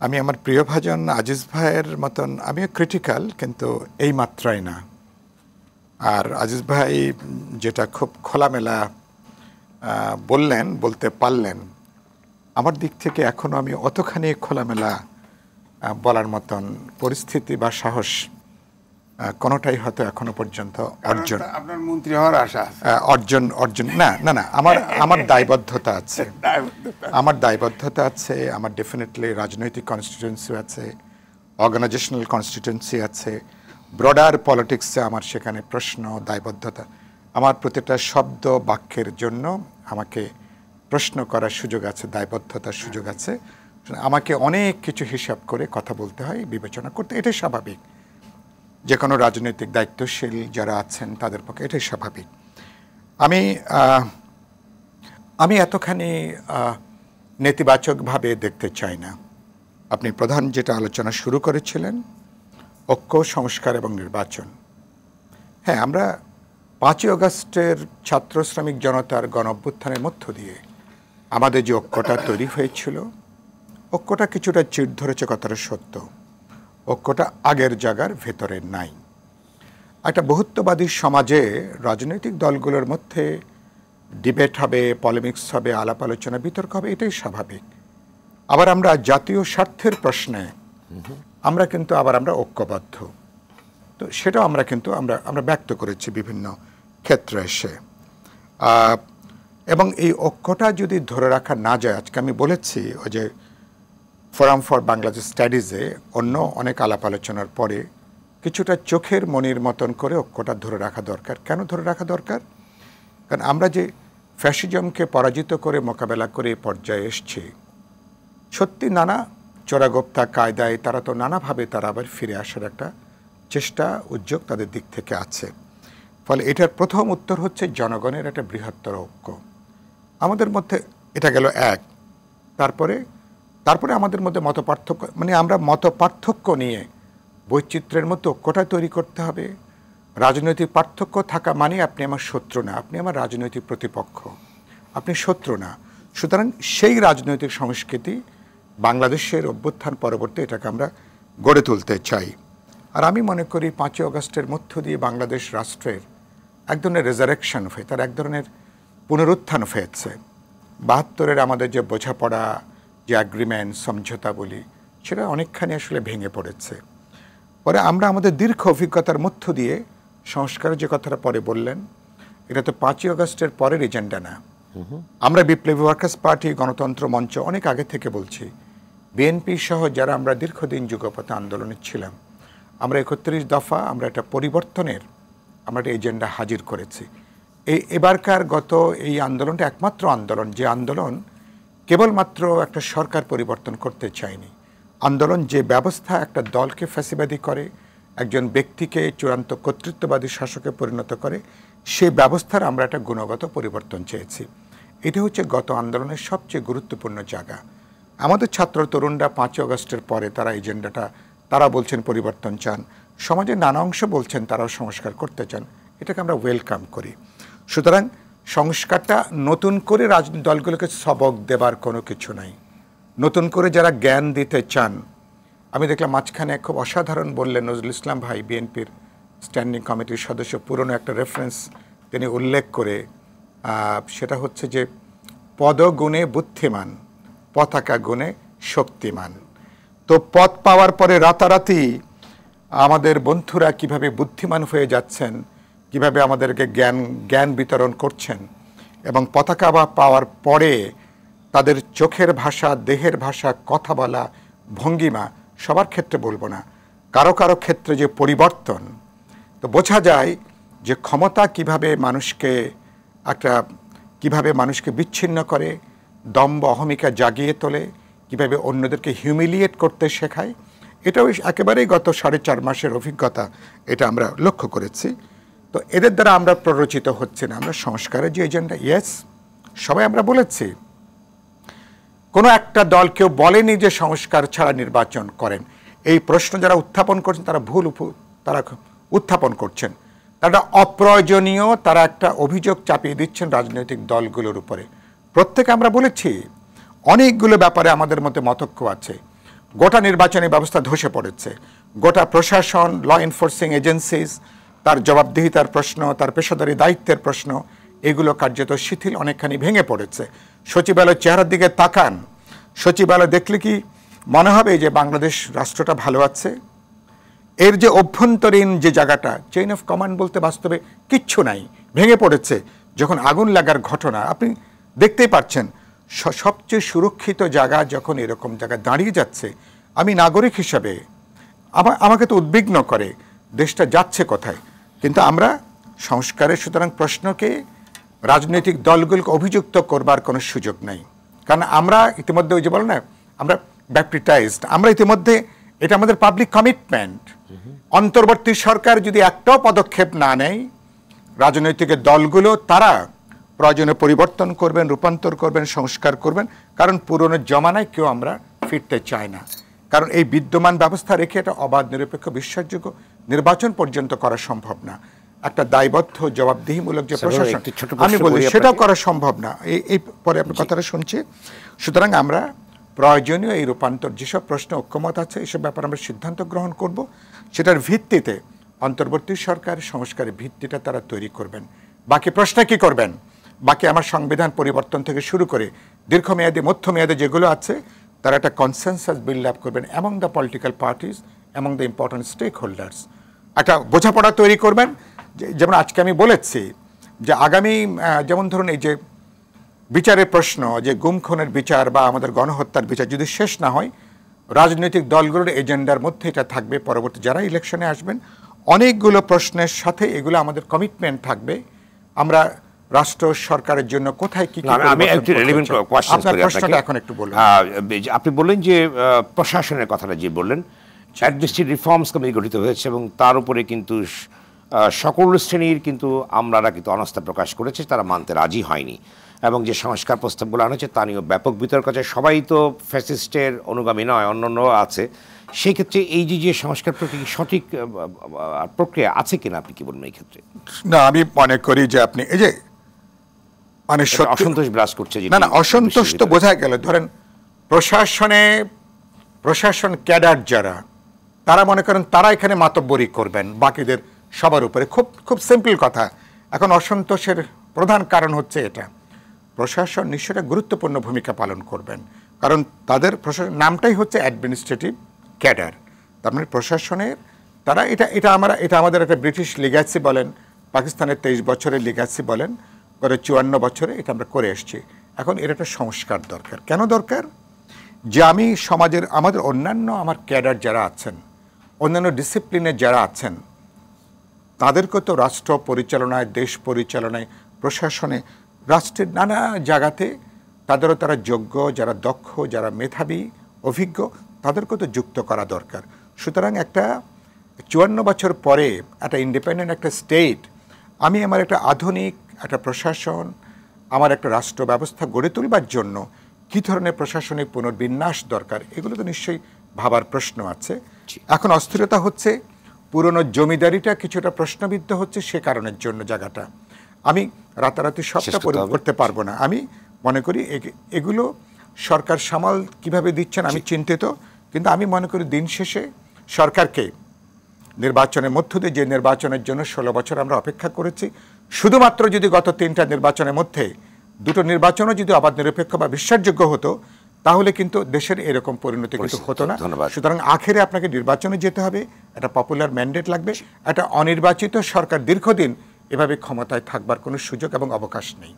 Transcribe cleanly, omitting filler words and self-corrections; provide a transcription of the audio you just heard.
আমি আমার প্রিয়ভাজন আজিজ ভাইয়ের মতন আমিও ক্রিটিক্যাল, কিন্তু এই মাত্রায় না। আর আজিজ ভাই যেটা খুব খোলামেলা বলতে পারলেন, আমার দিক থেকে এখনও আমি অতখানি খোলামেলা বলার মতন পরিস্থিতি বা সাহস কোনোটাই হয়তো এখনো পর্যন্ত আপনার মন্ত্রী হওয়ার আশা অর্জন না আমার দায়বদ্ধতা আছে। আমার ডেফিনেটলি রাজনৈতিক কনস্টিটিউয়েন্সি আছে, অর্গানাইজেশনাল কনস্টিটিউয়েন্সি আছে, ব্রডার পলিটিক্সে আমার সেখানে প্রশ্ন, দায়বদ্ধতা। আমার প্রতিটা শব্দ বাক্যের জন্য আমাকে প্রশ্ন করার সুযোগ আছে, দায়বদ্ধতার সুযোগ আছে। আমাকে অনেক কিছু হিসাব করে কথা বলতে হয়, বিবেচনা করতে, এটাই স্বাভাবিক। যে কোনো রাজনৈতিক দায়িত্বশীল যারা আছেন তাদের পক্ষে এটাই স্বাভাবিক। আমি এতখানি নেতিবাচকভাবে দেখতে চাই না। আপনি প্রধান যেটা আলোচনা শুরু করেছিলেন, ঐক্য, সংস্কার এবং নির্বাচন। হ্যাঁ, আমরা 5ই আগস্টের ছাত্র শ্রমিক জনতার গণ অভ্যুত্থানের মধ্য দিয়ে আমাদের যে ঐক্যটা তৈরি হয়েছিল, ঐক্যটা কিছুটা চিড় ধরেছে, কথাটা সত্য। ঐক্যটা আগের জায়গার ভেতরে নাই। একটা বহুত্ববাদী সমাজে রাজনৈতিক দলগুলোর মধ্যে ডিবেট হবে, পলিমিক্স হবে, আলাপ আলোচনা, বিতর্ক হবে, এটাই স্বাভাবিক। আবার আমরা জাতীয় স্বার্থের প্রশ্নে আমরা ঐক্যবদ্ধ। তো সেটাও আমরা ব্যক্ত করেছি বিভিন্ন ক্ষেত্রে এসে। এবং এই ঐক্যটা যদি ধরে রাখা না যায়, আজকে আমি বলেছি ওই যে ফোরাম ফর বাংলাদেশ স্টাডিজে অন্য অনেক আলাপ আলোচনার পরে কিছুটা চোখের মনির মতন করে ঐক্যটা ধরে রাখা দরকার। কেন ধরে রাখা দরকার? কারণ আমরা যে ফ্যাসিজমকে পরাজিত করে মোকাবেলা করে এই পর্যায়ে এসছি, সত্যি নানা চোরাগোপ্তা কায়দায় তারা তো নানাভাবে তারা আবার ফিরে আসার একটা চেষ্টা, উদ্যোগ তাদের দিক থেকে আছে। ফলে এটার প্রথম উত্তর হচ্ছে জনগণের একটা বৃহত্তর ঐক্য। আমাদের মধ্যে এটা গেল এক। তারপরে আমাদের মধ্যে মতপার্থক্য, মানে আমরা মতপার্থক্য নিয়ে বৈচিত্র্যের মধ্যে ঐক্যটা তৈরি করতে হবে। রাজনৈতিক পার্থক্য থাকা মানে আপনি আমার শত্রু না, আপনি আমার রাজনৈতিক প্রতিপক্ষ, আপনি শত্রু না। সুতরাং সেই রাজনৈতিক সংস্কৃতি বাংলাদেশের অভ্যুত্থান পরবর্তী এটাকে আমরা গড়ে তুলতে চাই। আর আমি মনে করি 5ই আগস্টের মধ্য দিয়ে বাংলাদেশ রাষ্ট্রের এক ধরনের রেজারেকশন হয়ে, তার এক ধরনের পুনরুত্থান হয়েছে। 72-এর আমাদের যে বোঝাপড়া, যে অ্যাগ্রিমেন্ট, সমঝোতা বলি, সেটা অনেকখানি আসলে ভেঙে পড়েছে। পরে আমরা আমাদের দীর্ঘ অভিজ্ঞতার মধ্য দিয়ে সংস্কারের যে কথাটা পরে বললেন, এটা তো 5ই আগস্টের পরের এজেন্ডা না। আমরা বিপ্লবী ওয়ার্কার্স পার্টি, গণতন্ত্র মঞ্চ অনেক আগে থেকে বলছি, বিএনপি সহ যারা আমরা দীর্ঘদিন যুগপথে আন্দোলনে ছিলাম, আমরা 31 দফা আমরা একটা পরিবর্তনের একটা এজেন্ডা হাজির করেছি। এবারকার এই আন্দোলনটা একমাত্র আন্দোলন যে আন্দোলন কেবলমাত্র একটা সরকার পরিবর্তন করতে চায়নি। আন্দোলন যে ব্যবস্থা একটা দলকে ফ্যাসিবাদী করে, একজন ব্যক্তিকে চূড়ান্ত কর্তৃত্ববাদী শাসকে পরিণত করে, সেই ব্যবস্থার আমরা একটা গুণগত পরিবর্তন চেয়েছি। এটা হচ্ছে গত আন্দোলনের সবচেয়ে গুরুত্বপূর্ণ জায়গা। আমাদের ছাত্র তরুণরা 5ই আগস্টের পরে তারা এজেন্ডাটা, তারা বলছেন পরিবর্তন চান, সমাজের নানা অংশ বলছেন তারাও সংস্কার করতে চান, এটাকে আমরা ওয়েলকাম করি। সুতরাং সংস্কারটা নতুন করে রাজনৈতিক দলগুলোকে সবক দেবার কোনো কিছু নাই। নতুন করে যারা জ্ঞান দিতে চান, আমি দেখলাম মাঝখানে খুব অসাধারণ বললেন নজরুল ইসলাম ভাই, বিএনপির স্ট্যান্ডিং কমিটির সদস্য, পুরনো একটা রেফারেন্স তিনি উল্লেখ করে, সেটা হচ্ছে যে পদগুণে বুদ্ধিমান, পতাকা গুণে শক্তিমান। তো পদ পাওয়ার পরে রাতারাতি আমাদের বন্ধুরা কিভাবে বুদ্ধিমান হয়ে যাচ্ছেন, কিভাবে আমাদেরকে জ্ঞান বিতরণ করছেন, এবং পতাকা পাওয়ার পরে তাদের চোখের ভাষা, দেহের ভাষা, কথা বলা, ভঙ্গিমা, সবার ক্ষেত্রে বলবো না, কারো কারো ক্ষেত্রে যে পরিবর্তন, তো বোঝা যায় যে ক্ষমতা কিভাবে মানুষকে বিচ্ছিন্ন করে, দম্ভ অহমিকা জাগিয়ে তোলে, কিভাবে অন্যদেরকে হিউমিলিয়েট করতে শেখায়। এটাও একেবারেই গত 4.5 মাসের অভিজ্ঞতা, এটা আমরা লক্ষ্য করেছি। তো এদের দ্বারা আমরা প্ররোচিত হচ্ছে না। আমরা সংস্কারের যে এজেন্ডা, ইয়েস, সবাই আমরা বলেছি, কোনো একটা দল কেউ বলেনি যে সংস্কার ছাড়া নির্বাচন করেন। এই প্রশ্ন যারা উত্থাপন করছেন তারা তারা উত্থাপন করছেন, তারা অপ্রয়োজনীয়, তারা একটা অভিযোগ চাপিয়ে দিচ্ছেন রাজনৈতিক দলগুলোর উপরে। প্রত্যেকে আমরা বলেছি অনেকগুলো ব্যাপারে আমাদের মধ্যে মতৈক্য আছে। গোটা নির্বাচনী ব্যবস্থা ধসে পড়েছে, গোটা প্রশাসন, ল এনফোর্সিং এজেন্সিজ, তার জবাবদিহিতার প্রশ্ন, তার পেশাদারি দায়িত্বের প্রশ্ন, এগুলো কার্যত শিথিল, অনেকখানি ভেঙে পড়েছে। সচিবালয়ের চেহারার দিকে তাকান, সচিবালয় দেখলে কি মনে হবে যে বাংলাদেশ রাষ্ট্রটা ভালো আছে? এর যে অভ্যন্তরীণ যে জায়গাটা, চেইন অফ কমান্ড বলতে বাস্তবে কিচ্ছু নাই, ভেঙে পড়েছে। যখন আগুন লাগার ঘটনা আপনি দেখতেই পাচ্ছেন, সবচেয়ে সুরক্ষিত জায়গা যখন এরকম জায়গায় দাঁড়িয়ে যাচ্ছে, আমি নাগরিক হিসাবে আমাকে তো উদ্বিগ্ন করে দেশটা যাচ্ছে কোথায়। কিন্তু আমরা সংস্কারের, সুতরাং প্রশ্নকে রাজনৈতিক দলগুলোকে অভিযুক্ত করবার কোনো সুযোগ নেই, কারণ আমরা ইতিমধ্যে ওই যে বল না, আমরা ব্যাপটিটাইজড, আমরা ইতিমধ্যে, এটা আমাদের পাবলিক কমিটমেন্ট। অন্তর্বর্তী সরকার যদি একটাও পদক্ষেপ না নেয়, রাজনৈতিক দলগুলো তারা প্রয়োজনে পরিবর্তন করবেন, রূপান্তর করবেন, সংস্কার করবেন, কারণ পুরনো জমানায় কেউ আমরা ফিরতে চাই না। কারণ এই বিদ্যমান ব্যবস্থা রেখে এটা অবাধ, নিরপেক্ষ, বিশ্বাসযোগ্য নির্বাচন পর্যন্ত করা সম্ভব না। একটা দায়বদ্ধ, জবাবদিহিমূলক যে প্রশাসন, আমি বলি সেটাও করা সম্ভব না। এই পরে আপনার কথাটা শুনছি। সুতরাং আমরা প্রয়োজনীয় এই রূপান্তর, যেসব প্রশ্ন ঐক্যমত আছে এসব ব্যাপারে আমরা সিদ্ধান্ত গ্রহণ করব। সেটার ভিত্তিতে অন্তর্বর্তী সরকার সংস্কারের ভিত্তিটা তারা তৈরি করবেন। বাকি প্রশ্ন কি করবেন, বাকি আমার সংবিধান পরিবর্তন থেকে শুরু করে দীর্ঘমেয়াদী, মধ্যমেয়াদে যেগুলো আছে, তারা একটা কনসেনসাস বিল্ড আপ করবেন among the political parties, among the important stakeholders. একটা বোঝাপড়া তৈরি করবেন। যেমন আজকে আমি বলেছি যে আগামী, যেমন ধরুন এই যে বিচারের প্রশ্ন, যে গুম খুনের বিচার বা আমাদের গণহত্যার বিচার যদি শেষ না হয়, রাজনৈতিক দলগুলোর এজেন্ডার মধ্যে এটা থাকবে। পরবর্তী যারা ইলেকশনে আসবেন, অনেকগুলো প্রশ্নের সাথে এগুলো আমাদের কমিটমেন্ট থাকবে। আমরা রাষ্ট্র সরকারের জন্য কোথায় কি, আমি একটু রিলেভেন্ট কোয়েশ্চন করি আপনাকে। এখন একটু বলুন। আপনি বললেন যে প্রশাসনের কথাটা যে বললেন, অ্যাডমিনিস্ট্রেটিভ রিফর্মস কমিটি গঠিত হয়েছে এবং তার উপরে কিন্তু সকল শ্রেণীর কিন্তু আমলারা কিন্তু অনাস্থা প্রকাশ করেছে, তারা মানতে রাজি হয়নি। এবং যে সংস্কার প্রস্তাবগুলো আনা হচ্ছে তা নিয়েও ব্যাপক বিতর্ক আছে। সবাই তো ফ্যাসিস্টের অনুগামী নয়, অন্যান্য আছে। সেই ক্ষেত্রে এই যে সংস্কার প্রক্রিয়া সঠিক প্রক্রিয়া আছে কিনা, আপনি কি বলবেন এই ক্ষেত্রে? না, আমি মনে করি যে আপনি এই যে মানে অসন্তোষ বিরাজ করছে। না, অসন্তোষ তো বোঝা গেল। ধরেন প্রশাসন ক্যাডার যারা, তারা মনে করেন তারা এখানে মাতব্বরি করবেন বাকিদের সবার উপরে। খুব সিম্পল কথা। এখন অসন্তোষের প্রধান কারণ হচ্ছে এটা, প্রশাসন নিশ্চয়ই গুরুত্বপূর্ণ ভূমিকা পালন করবেন, কারণ তাদের প্রশাসন নামটাই হচ্ছে অ্যাডমিনিস্ট্রেটিভ ক্যাডার। তার মানে প্রশাসনের তারা এটা আমাদের একটা ব্রিটিশ লিগ্যাসি বলেন, পাকিস্তানের 23 বছরের লিগ্যাসি বলেন, গত 54 বছরে এটা আমরা করে এসেছি। এখন এর একটা সংস্কার দরকার। কেন দরকার? যে আমি সমাজের আমাদের অন্যান্য আমার ক্যাডার যারা আছেন, অন্যান্য ডিসিপ্লিনের যারা আছেন, তাদেরকে তো রাষ্ট্র পরিচালনায়, দেশ পরিচালনায়, প্রশাসনে, রাষ্ট্রের নানা জায়গাতে তাদেরও তারা যোগ্য, যারা দক্ষ, যারা মেধাবী, অভিজ্ঞ, তাদেরকে তো যুক্ত করা দরকার। সুতরাং একটা 54 বছর পরে একটা ইন্ডিপেন্ডেন্ট একটা স্টেট, আমি আমার একটা আধুনিক একটা প্রশাসন, আমার একটা রাষ্ট্র ব্যবস্থা গড়ে তুলবার জন্য কী ধরনের প্রশাসনিক পুনর্বিন্যাস দরকার, এগুলো তো নিশ্চয়ই ভাবার প্রশ্ন আছে। এখন অস্থিরতা হচ্ছে, পুরনো জমিদারিটা কিছুটা প্রশ্নবিদ্ধ হচ্ছে, সে কারণের জন্য জায়গাটা আমি রাতারাতি সবটা করতে পারবো না। আমি মনে করি এগুলো সরকার সামাল কিভাবে দিচ্ছেন আমি চিন্তিত, কিন্তু আমি মনে করি দিন শেষে সরকারকে নির্বাচনের মধ্য দিয়ে, যে নির্বাচনের জন্য 16 বছর আমরা অপেক্ষা করেছি, শুধুমাত্র যদি গত 3টা নির্বাচনের মধ্যে 2টো নির্বাচনও যদি অবাধ, নিরপেক্ষ বা বিশ্বাসযোগ্য হতো, তাহলে কিন্তু দেশের এরকম পরিণতি কিন্তু হতো না। সুতরাং আখেরে আপনাকে নির্বাচনে যেতে হবে, একটা পপুলার ম্যান্ডেট লাগবে। একটা অনির্বাচিত সরকার দীর্ঘদিন এভাবে ক্ষমতায় থাকবার কোনো সুযোগ এবং অবকাশ নেই।